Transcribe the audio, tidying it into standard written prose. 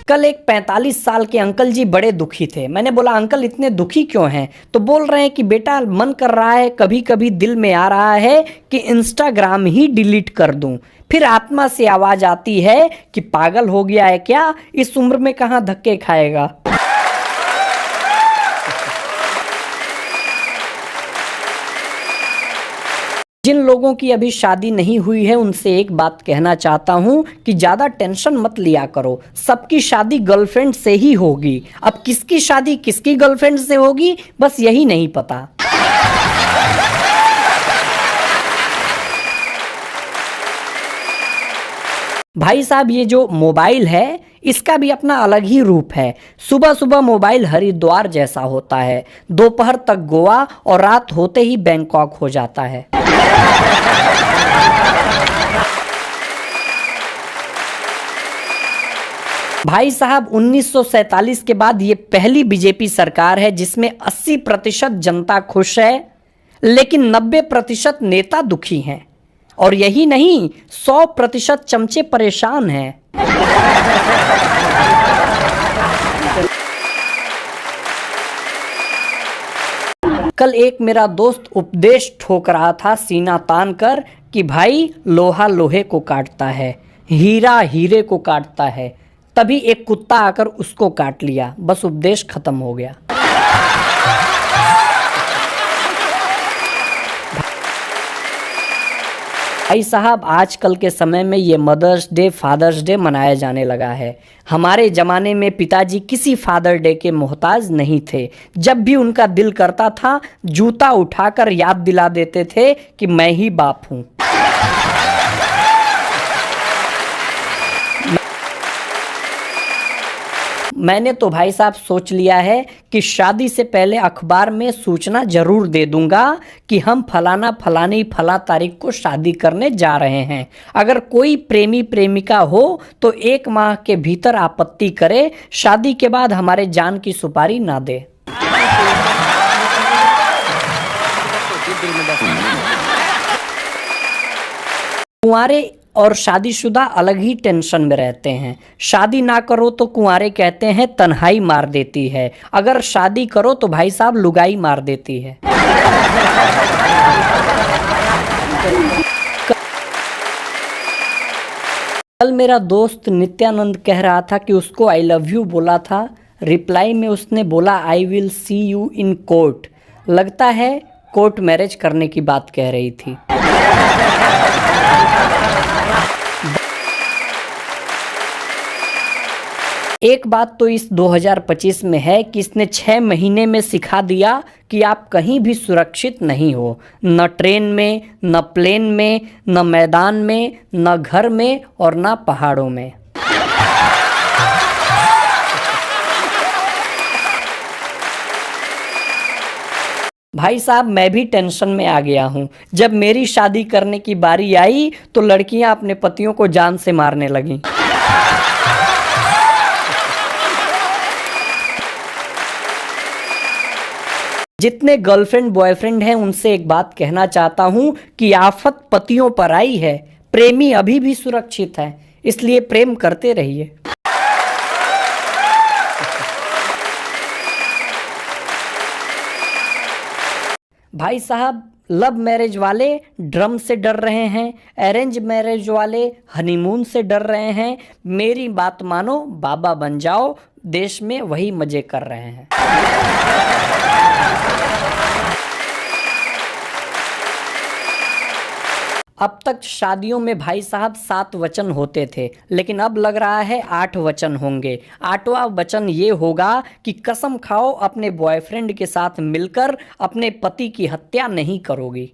कल एक 45 साल के अंकल जी बड़े दुखी थे। मैंने बोला अंकल इतने दुखी क्यों हैं? तो बोल रहे हैं कि बेटा मन कर रहा है, कभी कभी दिल में आ रहा है कि इंस्टाग्राम ही डिलीट कर दूं। फिर आत्मा से आवाज आती है कि पागल हो गया है क्या, इस उम्र में कहाँ धक्के खाएगा। जिन लोगों की अभी शादी नहीं हुई है उनसे एक बात कहना चाहता हूं कि ज़्यादा टेंशन मत लिया करो, सबकी शादी गर्लफ्रेंड से ही होगी। अब किसकी शादी किसकी गर्लफ्रेंड से होगी बस यही नहीं पता। भाई साहब ये जो मोबाइल है इसका भी अपना अलग ही रूप है। सुबह सुबह मोबाइल हरिद्वार जैसा होता है, दोपहर तक गोवा और रात होते ही बैंकॉक हो जाता है। भाई साहब 1947 के बाद ये पहली बीजेपी सरकार है जिसमें 80% जनता खुश है लेकिन 90% नेता दुखी हैं। और यही नहीं 100% चमचे परेशान हैं। कल एक मेरा दोस्त उपदेश ठोक रहा था सीना तान कर कि भाई लोहा लोहे को काटता है, हीरा हीरे को काटता है। तभी एक कुत्ता आकर उसको काट लिया, बस उपदेश खत्म हो गया। भाई साहब आजकल के समय में ये मदर्स डे फादर्स डे मनाया जाने लगा है। हमारे ज़माने में पिताजी किसी फादर डे के मोहताज नहीं थे। जब भी उनका दिल करता था जूता उठाकर याद दिला देते थे कि मैं ही बाप हूँ। मैंने तो भाई साहब सोच लिया है कि शादी से पहले अखबार में सूचना जरूर दे दूंगा कि हम फलाना फलानी फला तारीख को शादी करने जा रहे हैं। अगर कोई प्रेमी प्रेमिका हो तो 1 माह के भीतर आपत्ति करे, शादी के बाद हमारे जान की सुपारी ना दे। कुंवारे और शादीशुदा अलग ही टेंशन में रहते हैं। शादी ना करो तो कुंवारे कहते हैं तन्हाई मार देती है, अगर शादी करो तो भाई साहब लुगाई मार देती है। कल मेरा दोस्त नित्यानंद कह रहा था कि उसको आई लव यू बोला था, रिप्लाई में उसने बोला I will see you in court. लगता है कोर्ट मैरिज करने की बात कह रही थी। एक बात तो इस 2025 में है कि इसने 6 महीने में सिखा दिया कि आप कहीं भी सुरक्षित नहीं हो, न ट्रेन में, न प्लेन में, न मैदान में, न घर में और न पहाड़ों में। भाई साहब मैं भी टेंशन में आ गया हूँ। जब मेरी शादी करने की बारी आई तो लड़कियां अपने पतियों को जान से मारने लगीं। जितने गर्लफ्रेंड बॉयफ्रेंड हैं उनसे एक बात कहना चाहता हूं कि आफत पतियों पर आई है, प्रेमी अभी भी सुरक्षित है, इसलिए प्रेम करते रहिए। भाई साहब लव मैरिज वाले ड्रम से डर रहे हैं, अरेंज मैरिज वाले हनीमून से डर रहे हैं। मेरी बात मानो, बाबा बन जाओ, देश में वही मजे कर रहे हैं। अब तक शादियों में भाई साहब 7 वचन होते थे, लेकिन अब लग रहा है 8 वचन होंगे। 8वां वचन ये होगा कि कसम खाओ अपने बॉयफ्रेंड के साथ मिलकर अपने पति की हत्या नहीं करोगी।